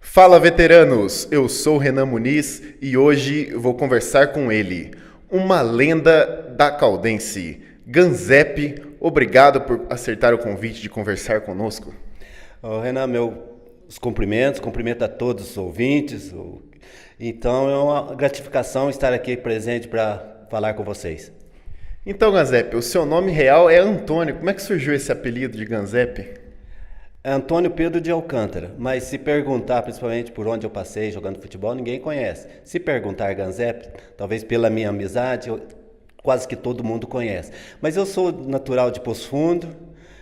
Fala, veteranos! Eu sou o Renan Muniz e hoje vou conversar com ele, uma lenda da Caldense, Ganzepe. Obrigado por aceitar o convite de conversar conosco. Renan, os cumprimentos, cumprimento a todos os ouvintes. Então é uma gratificação estar aqui presente para falar com vocês. Então, Ganzepe, o seu nome real é Antônio. Como é que surgiu esse apelido de Ganzepe? É Antônio Pedro de Alcântara, mas se perguntar, principalmente por onde eu passei jogando futebol, ninguém conhece. Se perguntar Ganzepe, talvez pela minha amizade, quase que todo mundo conhece. Mas eu sou natural de Poço Fundo.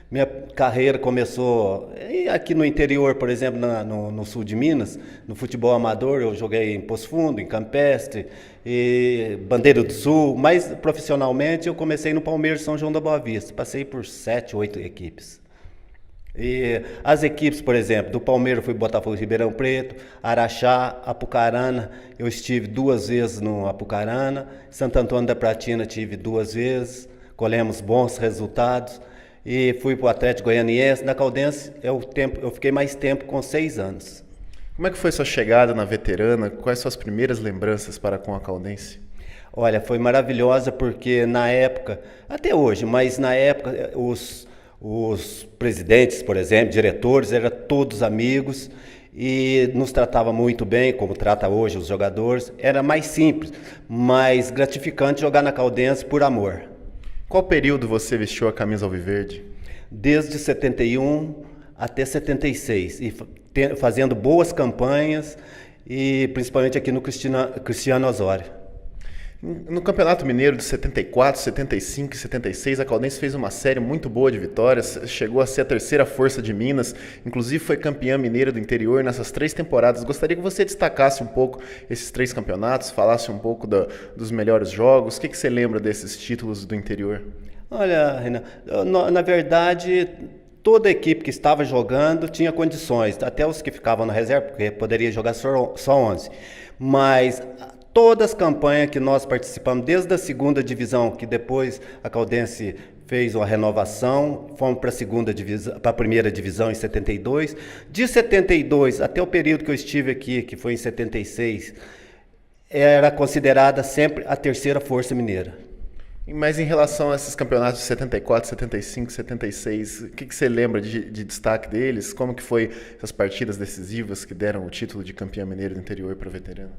Minha carreira começou aqui no interior, por exemplo, no sul de Minas, no futebol amador. Eu joguei em Poço Fundo, em Campestre, e Bandeira do Sul, mas profissionalmente eu comecei no Palmeiras São João da Boa Vista. Passei por 7, 8 equipes. E as equipes, por exemplo, do Palmeiras fui Botafogo de Ribeirão Preto, Araxá, Apucarana. Eu estive 2 vezes no Apucarana. Santo Antônio da Pratina tive 2 vezes, colhemos bons resultados. E fui para o Atlético Goianiense. Na Caldense eu fiquei mais tempo, com 6 anos. Como é que foi sua chegada na veterana? Quais suas primeiras lembranças para com a Caldense? Olha, foi maravilhosa porque na época, até hoje, mas na época os presidentes, por exemplo, diretores, eram todos amigos e nos tratava muito bem, como trata hoje os jogadores. Era mais simples, mais gratificante jogar na Caldense por amor. Qual período você vestiu a camisa alviverde? Desde 71 até 76, fazendo boas campanhas, e principalmente aqui no Cristiano Osório. No Campeonato Mineiro de 74, 75 e 76, a Caldense fez uma série muito boa de vitórias, chegou a ser a terceira força de Minas, inclusive foi campeã mineira do interior nessas 3 temporadas. Gostaria que você destacasse um pouco esses 3 campeonatos, falasse um pouco dos melhores jogos. O que você lembra desses títulos do interior? Olha, Renan, na verdade, toda a equipe que estava jogando tinha condições, até os que ficavam na reserva, porque poderia jogar só 11. Mas todas as campanhas que nós participamos, desde a segunda divisão, que depois a Caldense fez uma renovação, fomos para a primeira divisão em 72. De 72 até o período que eu estive aqui, que foi em 76, era considerada sempre a terceira força mineira. Mas em relação a esses campeonatos de 74, 75, 76, o que você lembra de destaque deles? Como que foi essas partidas decisivas que deram o título de campeão mineiro do interior para o veterano?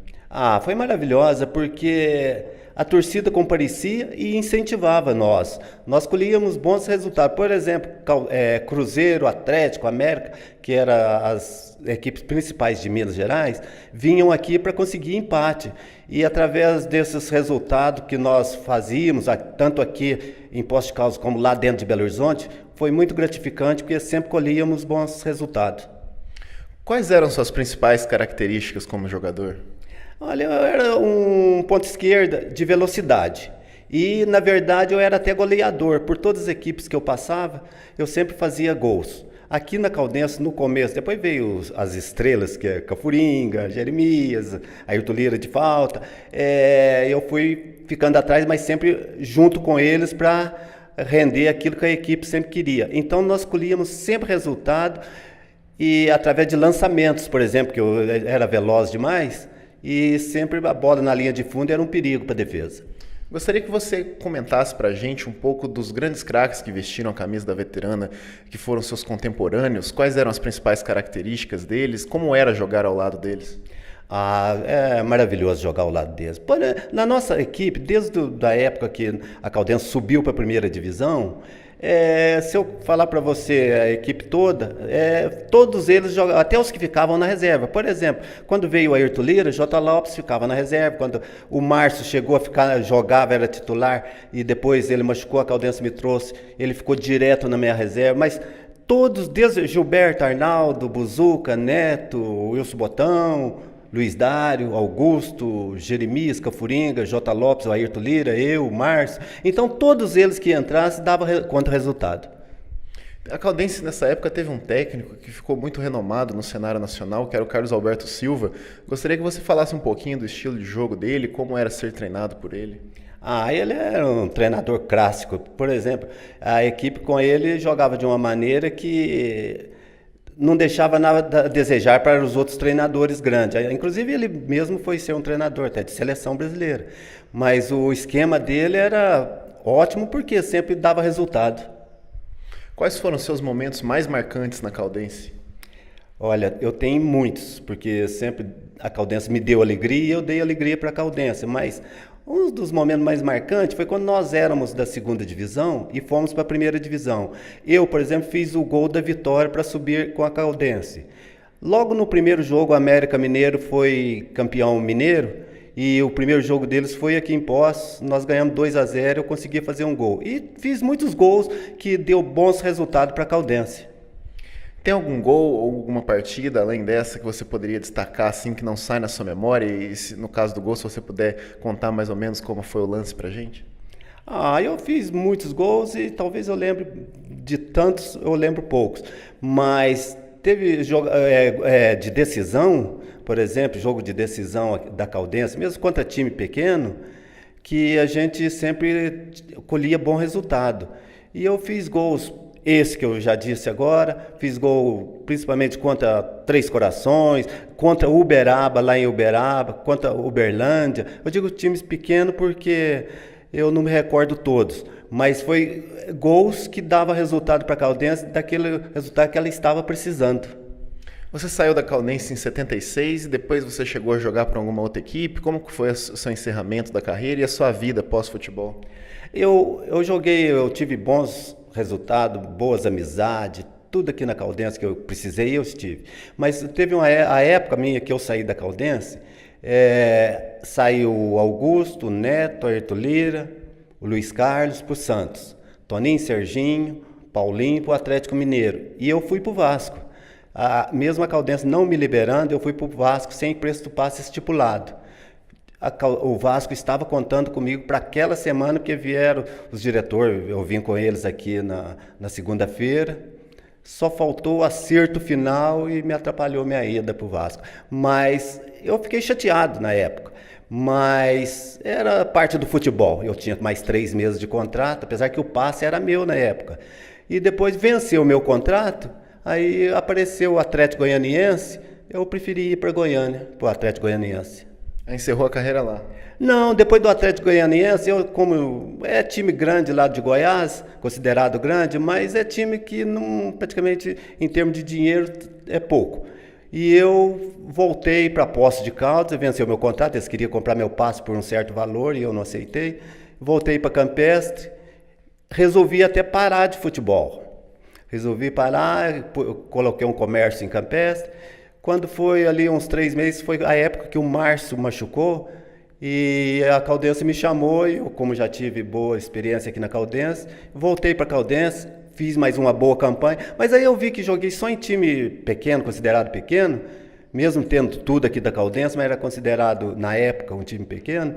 Foi maravilhosa porque a torcida comparecia e incentivava nós. Nós colhíamos bons resultados. Por exemplo, Cruzeiro, Atlético, América, que eram as equipes principais de Minas Gerais, vinham aqui para conseguir empate. E através desses resultados que nós fazíamos, tanto aqui em Poços de Caldas como lá dentro de Belo Horizonte, foi muito gratificante porque sempre colhíamos bons resultados. Quais eram suas principais características como jogador? Olha, eu era um ponto esquerda de velocidade. E, na verdade, eu era até goleador. Por todas as equipes que eu passava, eu sempre fazia gols. Aqui na Caldense, no começo, depois veio as estrelas, que é Cafuringa, Jeremias, Ayrton Lira de falta. Eu fui ficando atrás, mas sempre junto com eles para render aquilo que a equipe sempre queria. Então, nós colhíamos sempre resultado e através de lançamentos, por exemplo, que eu era veloz demais, e sempre a bola na linha de fundo era um perigo para a defesa. Gostaria que você comentasse para a gente um pouco dos grandes craques que vestiram a camisa da veterana, que foram seus contemporâneos. Quais eram as principais características deles? Como era jogar ao lado deles? É maravilhoso jogar ao lado deles. Na nossa equipe, desde a época que a Caldense subiu para a primeira divisão, se eu falar para você a equipe toda, todos eles jogavam, até os que ficavam na reserva. Por exemplo, quando veio o Ayrton Lira, J. Lopes ficava na reserva. Quando o Márcio chegou a ficar, jogava, era titular, e depois ele machucou, a Caldense me trouxe, ele ficou direto na minha reserva. Mas todos, desde Gilberto, Arnaldo, Buzuca, Neto, Wilson Botão, Luiz Dário, Augusto, Jeremias, Cafuringa, J. Lopes, o Ayrton Lira, eu, Márcio. Então, todos eles que entrassem davam contra resultado. A Caldense, nessa época, teve um técnico que ficou muito renomado no cenário nacional, que era o Carlos Alberto Silva. Gostaria que você falasse um pouquinho do estilo de jogo dele, como era ser treinado por ele. Ele era um treinador clássico. Por exemplo, a equipe com ele jogava de uma maneira que não deixava nada a desejar para os outros treinadores grandes. Inclusive, ele mesmo foi ser um treinador até de seleção brasileira. Mas o esquema dele era ótimo porque sempre dava resultado. Quais foram os seus momentos mais marcantes na Caldense? Olha, eu tenho muitos, porque sempre a Caldense me deu alegria e eu dei alegria para a Caldense, mas um dos momentos mais marcantes foi quando nós éramos da segunda divisão e fomos para a primeira divisão. Eu, por exemplo, fiz o gol da vitória para subir com a Caldense. Logo no primeiro jogo, o América Mineiro foi campeão mineiro e o primeiro jogo deles foi aqui em Poços. Nós ganhamos 2-0, eu consegui fazer um gol. E fiz muitos gols que deu bons resultados para a Caldense. Tem algum gol ou alguma partida além dessa que você poderia destacar assim que não sai na sua memória? E se, no caso do gol, se você puder contar mais ou menos como foi o lance pra gente? Eu fiz muitos gols e talvez eu lembre de tantos, eu lembro poucos. Mas teve jogo de decisão, por exemplo, jogo de decisão da Caldense, mesmo contra time pequeno, que a gente sempre colhia bom resultado. E eu fiz gols. Esse que eu já disse agora, fiz gol principalmente contra Três Corações, contra Uberaba, lá em Uberaba, contra Uberlândia. Eu digo times pequenos porque eu não me recordo todos, mas foi gols que dava resultado para a Caldense, daquele resultado que ela estava precisando. Você saiu da Caldense em 76 e depois você chegou a jogar para alguma outra equipe? Como que foi o seu encerramento da carreira e a sua vida pós-futebol? Eu tive bons resultado, boas amizades, tudo aqui na Caldense que eu precisei, eu estive. Mas teve a época minha que eu saí da Caldense, saiu o Augusto, o Neto, o Ayrton Lira, o Luiz Carlos para o Santos, Toninho, Serginho, Paulinho para o Atlético Mineiro. E eu fui para o Vasco. Mesmo a Caldense não me liberando, eu fui para o Vasco sem preço do passe estipulado. O Vasco estava contando comigo para aquela semana, porque vieram os diretores, eu vim com eles aqui na segunda-feira, só faltou o acerto final e me atrapalhou minha ida para o Vasco. Mas eu fiquei chateado na época, mas era parte do futebol, eu tinha mais 3 meses de contrato, apesar que o passe era meu na época. E depois venceu o meu contrato, aí apareceu o Atlético Goianiense, eu preferi ir para Goiânia, para o Atlético Goianiense. Encerrou a carreira lá? Não, depois do Atlético Goianiense, como é time grande lá de Goiás, considerado grande, mas é time que não, praticamente em termos de dinheiro é pouco. E eu voltei para Poços de Caldas, venceu meu contrato, eles queriam comprar meu passe por um certo valor e eu não aceitei. Voltei para Campestre, resolvi até parar de futebol. Resolvi parar, coloquei um comércio em Campestre. Quando foi ali uns 3 meses, foi a época que o Márcio machucou e a Caldense me chamou e eu, como já tive boa experiência aqui na Caldense, voltei para a Caldense, fiz mais uma boa campanha, mas aí eu vi que joguei só em time pequeno, considerado pequeno, mesmo tendo tudo aqui da Caldense, mas era considerado na época um time pequeno,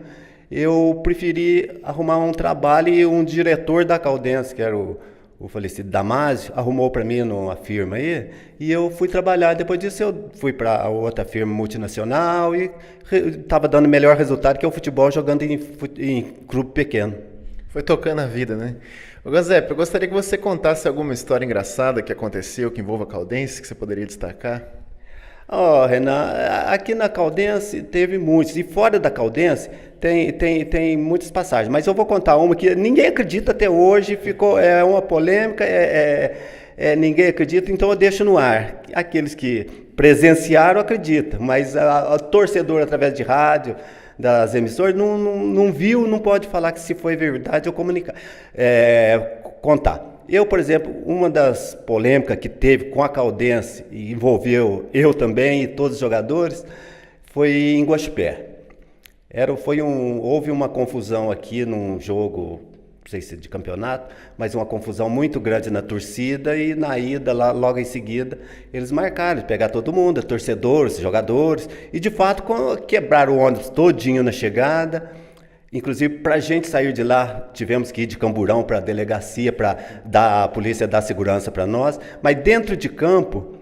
eu preferi arrumar um trabalho e um diretor da Caldense, que era o falecido Damásio, arrumou para mim numa firma aí, e eu fui trabalhar. Depois disso eu fui para outra firma multinacional e estava dando melhor resultado que o futebol jogando em clube pequeno. Foi tocando a vida, né? Ô Ganzep, eu gostaria que você contasse alguma história engraçada que aconteceu, que envolva a Caldense, que você poderia destacar. Renan, aqui na Caldense teve muitos, e fora da Caldense tem muitas passagens, mas eu vou contar uma que ninguém acredita até hoje, é uma polêmica, ninguém acredita, então eu deixo no ar. Aqueles que presenciaram acreditam, mas a torcedor através de rádio, das emissoras, não viu, não pode falar que se foi verdade ou contar. Eu, por exemplo, uma das polêmicas que teve com a Caldense, e envolveu eu também e todos os jogadores, foi em Guaxupé. Houve uma confusão aqui num jogo, não sei se de campeonato, mas uma confusão muito grande na torcida e na ida, logo em seguida, eles marcaram de pegar todo mundo, torcedores, jogadores, e de fato quebraram o ônibus todinho na chegada. Inclusive, para a gente sair de lá, tivemos que ir de Camburão para a delegacia, para a polícia dar segurança para nós. Mas dentro de campo,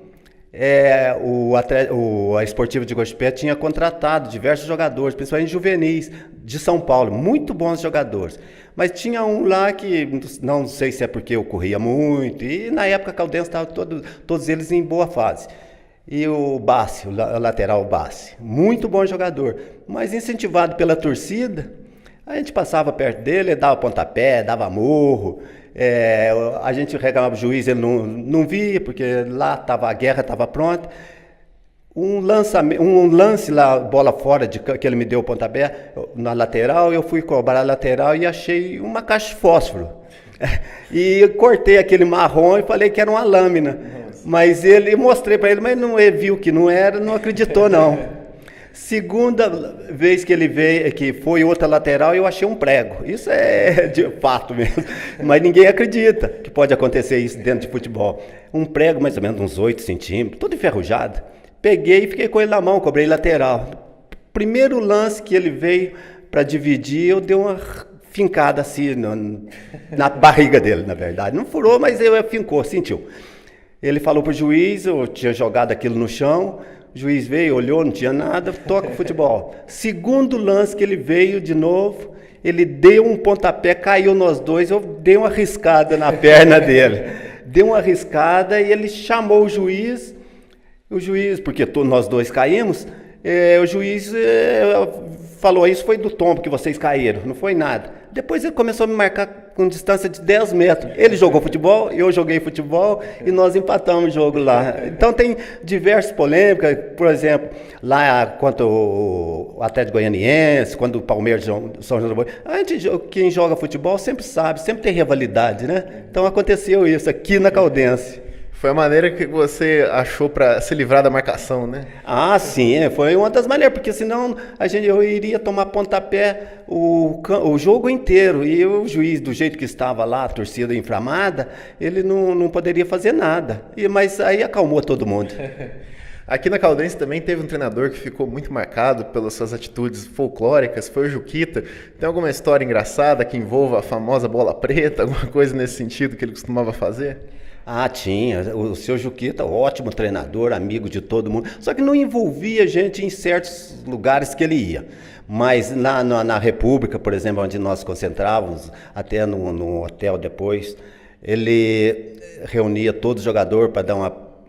a Esportiva de Guaxupé tinha contratado diversos jogadores, principalmente juvenis de São Paulo, muito bons jogadores. Mas tinha um lá que, não sei se é porque eu corria muito, e na época a Caldense estava todos eles em boa fase. E o Bassi, o lateral Bassi, muito bom jogador, mas incentivado pela torcida, a gente passava perto dele, dava pontapé, dava murro, a gente reclamava o juiz, ele não via, porque lá a guerra estava pronta. Um lance lá, bola fora, que ele me deu o pontapé na lateral, eu fui cobrar a lateral e achei uma caixa de fósforo. E cortei aquele marrom e falei que era uma lâmina. Nossa. Mas mostrei para ele, mas ele viu que não era, não acreditou não. Segunda vez que ele veio, que foi outra lateral, eu achei um prego. Isso é de fato mesmo. Mas ninguém acredita que pode acontecer isso dentro de futebol. Um prego mais ou menos uns 8 centímetros, todo enferrujado. Peguei e fiquei com ele na mão, cobrei lateral. Primeiro lance que ele veio para dividir, eu dei uma fincada assim na barriga dele, na verdade. Não furou, mas ele fincou, sentiu. Ele falou pro juiz, eu tinha jogado aquilo no chão, o juiz veio, olhou, não tinha nada, toca o futebol. Segundo lance que ele veio de novo, ele deu um pontapé, caiu nós dois, eu dei uma riscada na perna dele. Deu uma riscada e ele chamou o juiz, porque nós dois caímos, o juiz falou, isso foi do tombo que vocês caíram, não foi nada. Depois ele começou a me marcar com distância de 10 metros. Ele jogou futebol, eu joguei futebol e nós empatamos o jogo lá. Então tem diversas polêmicas, por exemplo, lá quanto o Atlético Goianiense, quando o Palmeiras, São João do Boi. Quem joga futebol sempre sabe, sempre tem rivalidade, né? Então aconteceu isso aqui na Caldense. Foi a maneira que você achou para se livrar da marcação, né? Ah, sim, foi uma das maneiras, porque senão eu iria tomar pontapé o jogo inteiro, e o juiz, do jeito que estava lá, a torcida inflamada, ele não poderia fazer nada, mas aí acalmou todo mundo. Aqui na Caldense também teve um treinador que ficou muito marcado pelas suas atitudes folclóricas, foi o Juquita. Tem alguma história engraçada que envolva a famosa bola preta, alguma coisa nesse sentido que ele costumava fazer? Ah, tinha. O seu Juquita, ótimo treinador, amigo de todo mundo. Só que não envolvia gente em certos lugares que ele ia. Mas na República, por exemplo, onde nós concentrávamos, até no hotel depois, ele reunia todos os jogadores para dar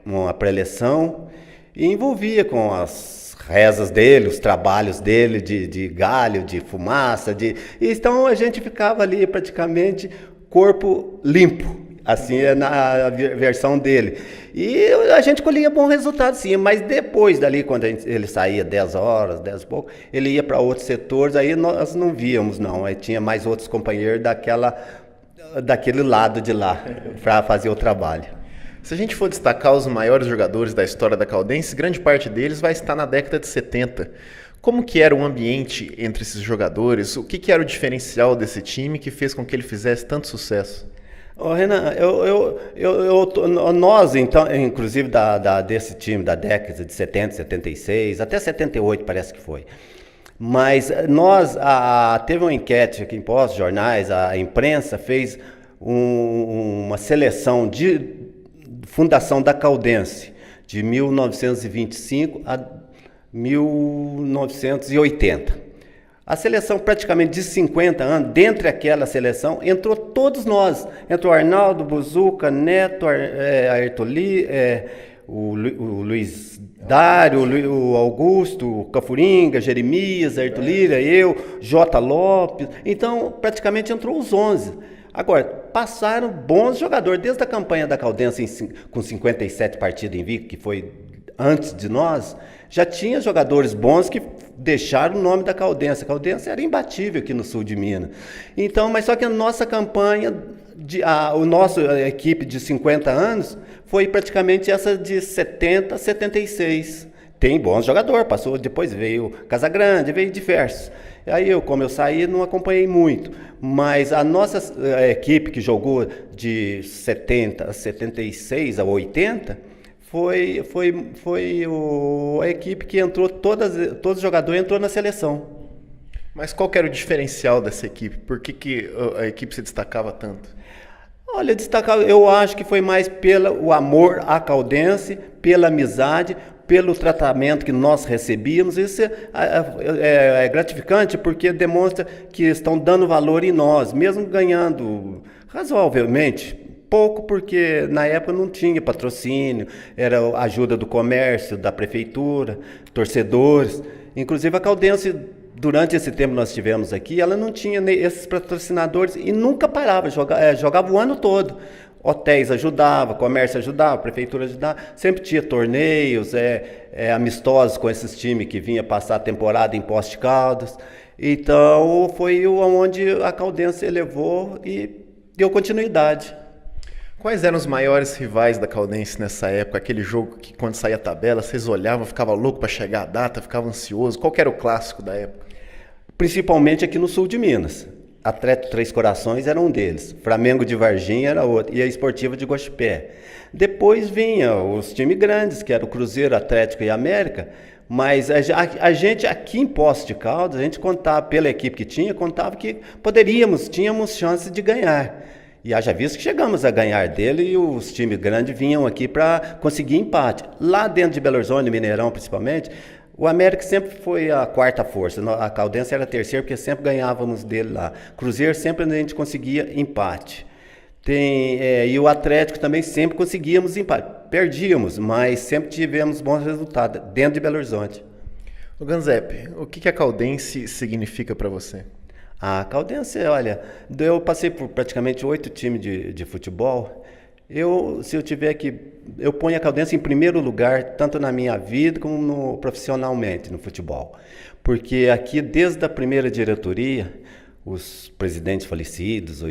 uma preleção e envolvia com as rezas dele, os trabalhos dele de galho, de fumaça. Então a gente ficava ali praticamente corpo limpo. Assim é na versão dele. E a gente colhia bom resultado, sim. Mas depois dali, quando ele saía 10 horas, 10 e pouco, ele ia para outros setores, aí nós não víamos, não. Aí tinha mais outros companheiros daquele lado de lá, para fazer o trabalho. Se a gente for destacar os maiores jogadores da história da Caldense, grande parte deles vai estar na década de 70. Como que era o ambiente entre esses jogadores? O que era o diferencial desse time que fez com que ele fizesse tanto sucesso? Renan, nós, então, inclusive desse time da década de 70, 76, até 78 parece que foi. Mas teve uma enquete aqui em Poços, jornais, a imprensa fez uma seleção de fundação da Caldense, de 1925 a 1980. A seleção praticamente de 50 anos, dentre aquela seleção, entrou todos nós. Entrou Arnaldo, Buzuca, Neto, o Luiz Dário, o Augusto, o Cafuringa, Jeremias, Arthur Lira, eu, Jota Lopes. Então, praticamente entrou os 11. Agora, passaram bons jogadores, desde a campanha da Caldense com 57 partidas invicto, que foi antes de nós, já tinha jogadores bons que deixaram o nome da Caldense. A Caldense era imbatível aqui no sul de Minas. Então, mas só que a nossa campanha, a nossa equipe de 50 anos, foi praticamente essa de 70 a 76. Tem bons jogadores, depois veio Casagrande, veio diversos. Aí como eu saí, não acompanhei muito. Mas a nossa equipe que jogou de 70 a 76 a 80... Foi a equipe que entrou, todos os jogadores entrou na seleção. Mas qual que era o diferencial dessa equipe? Por que a equipe se destacava tanto? Olha, destacar, eu acho que foi mais pelo amor à Caldense, pela amizade, pelo tratamento que nós recebíamos. Isso é gratificante porque demonstra que estão dando valor em nós, mesmo ganhando razoavelmente pouco, porque na época não tinha patrocínio, era ajuda do comércio, da prefeitura, torcedores. Inclusive a Caldense, durante esse tempo que nós tivemos aqui, ela não tinha esses patrocinadores e nunca parava, jogava o ano todo. Hotéis ajudavam, comércio ajudava, prefeitura ajudava, sempre tinha torneios, amistosos com esses times que vinha passar a temporada em Poços de Caldas. Então foi onde a Caldense elevou e deu continuidade. Quais eram os maiores rivais da Caldense nessa época? Aquele jogo que quando saía a tabela, vocês olhavam, ficavam loucos para chegar a data, ficavam ansiosos. Qual que era o clássico da época? Principalmente aqui no sul de Minas. Atlético Três Corações era um deles, Flamengo de Varginha era outro, e a Esportiva de Guaxupé. Depois vinha os times grandes, que era o Cruzeiro, Atlético e América, mas a gente aqui em Poços de Caldas, a gente contava, pela equipe que tinha, contava que tínhamos chance de ganhar. E haja visto que chegamos a ganhar dele e os times grandes vinham aqui para conseguir empate. Lá dentro de Belo Horizonte, Mineirão principalmente, o América sempre foi a quarta força, a Caldense era a terceira, porque sempre ganhávamos dele lá. Cruzeiro sempre a gente conseguia empate. E o Atlético também sempre conseguíamos empate. Perdíamos, mas sempre tivemos bons resultados dentro de Belo Horizonte. O Ganzep, o que a Caldense significa para você? A Caldense, olha, eu passei por praticamente 8 times de futebol. Se eu tiver que, eu ponho a Caldense em primeiro lugar, tanto na minha vida como profissionalmente no futebol. Porque aqui, desde a primeira diretoria, os presidentes falecidos,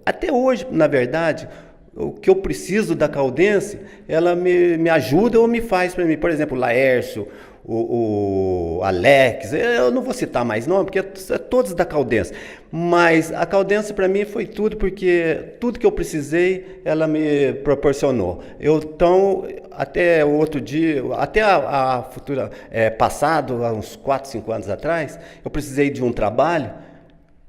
até hoje, na verdade, o que eu preciso da Caldense, ela me ajuda ou me faz para mim. Por exemplo, o Laércio, o Alex, eu não vou citar mais nome, porque é todos da Caldense, mas a Caldense para mim foi tudo, porque tudo que eu precisei, ela me proporcionou. Então, até o outro dia, até a futura, passado, há uns 4, 5 anos atrás, eu precisei de um trabalho,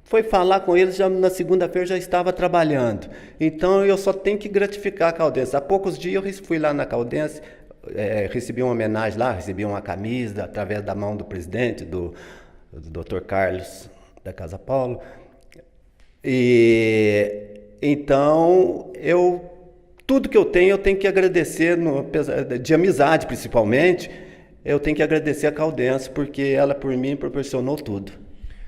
foi falar com eles, já na segunda-feira já estava trabalhando. Então, eu só tenho que gratificar a Caldense. Há poucos dias eu fui lá na Caldense, recebi uma homenagem lá, recebi uma camisa através da mão do presidente, do Dr. Carlos da Casa Paulo. E então tudo que eu tenho que agradecer, de amizade principalmente, eu tenho que agradecer a Caldense, porque ela por mim proporcionou tudo.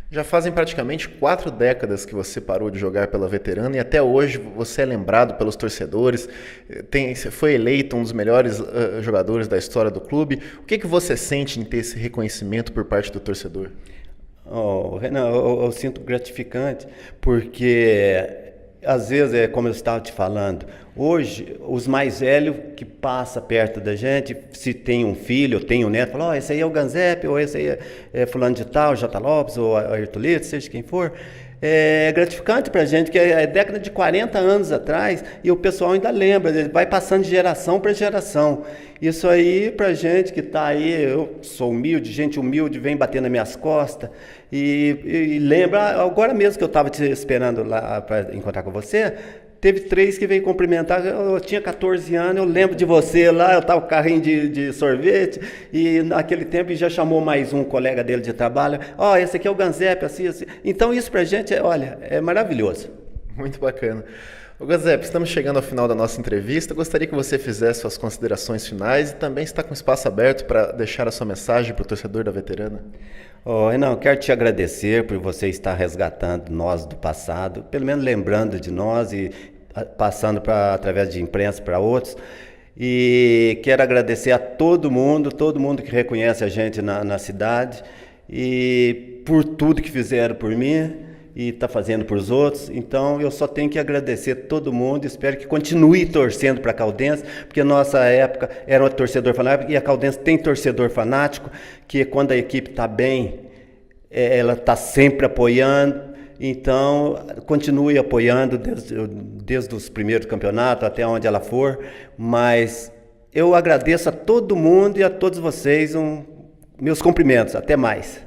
Já fazem praticamente 4 décadas que você parou de jogar pela veterana e até hoje você é lembrado pelos torcedores, foi eleito um dos melhores jogadores da história do clube. O que você sente em ter esse reconhecimento por parte do torcedor? Renan, eu sinto gratificante, porque às vezes, como eu estava te falando, hoje os mais velhos que passam perto da gente, se tem um filho ou tem um neto, falam, esse aí é o Ganzep, ou esse aí é fulano de tal, J. Lopes, ou Ayrton Lito, seja quem for. É gratificante pra gente, que é década de 40 anos atrás, e o pessoal ainda lembra, vai passando de geração para geração. Isso aí, pra gente que tá aí, eu sou humilde, gente humilde, vem bater nas minhas costas, e lembra, agora mesmo que eu estava te esperando lá para encontrar com você, teve 3 que veio cumprimentar, eu tinha 14 anos, eu lembro de você lá, eu estava com carrinho de sorvete, e naquele tempo já chamou mais um colega dele de trabalho, esse aqui é o Ganzep, assim. Então isso pra gente, é maravilhoso. Muito bacana. O Ganzep, estamos chegando ao final da nossa entrevista, gostaria que você fizesse suas considerações finais e também está com espaço aberto para deixar a sua mensagem para o torcedor da veterana. Renan, eu quero te agradecer por você estar resgatando nós do passado, pelo menos lembrando de nós e passando através de imprensa para outros. E quero agradecer a todo mundo que reconhece a gente na cidade e por tudo que fizeram por mim e está fazendo para os outros. Então eu só tenho que agradecer todo mundo, espero que continue torcendo para a Caldense, porque nossa época era um torcedor fanático e a Caldense tem torcedor fanático, que quando a equipe está bem, ela está sempre apoiando. Então continue apoiando desde os primeiros campeonatos até onde ela for, mas eu agradeço a todo mundo e a todos vocês, meus cumprimentos, até mais.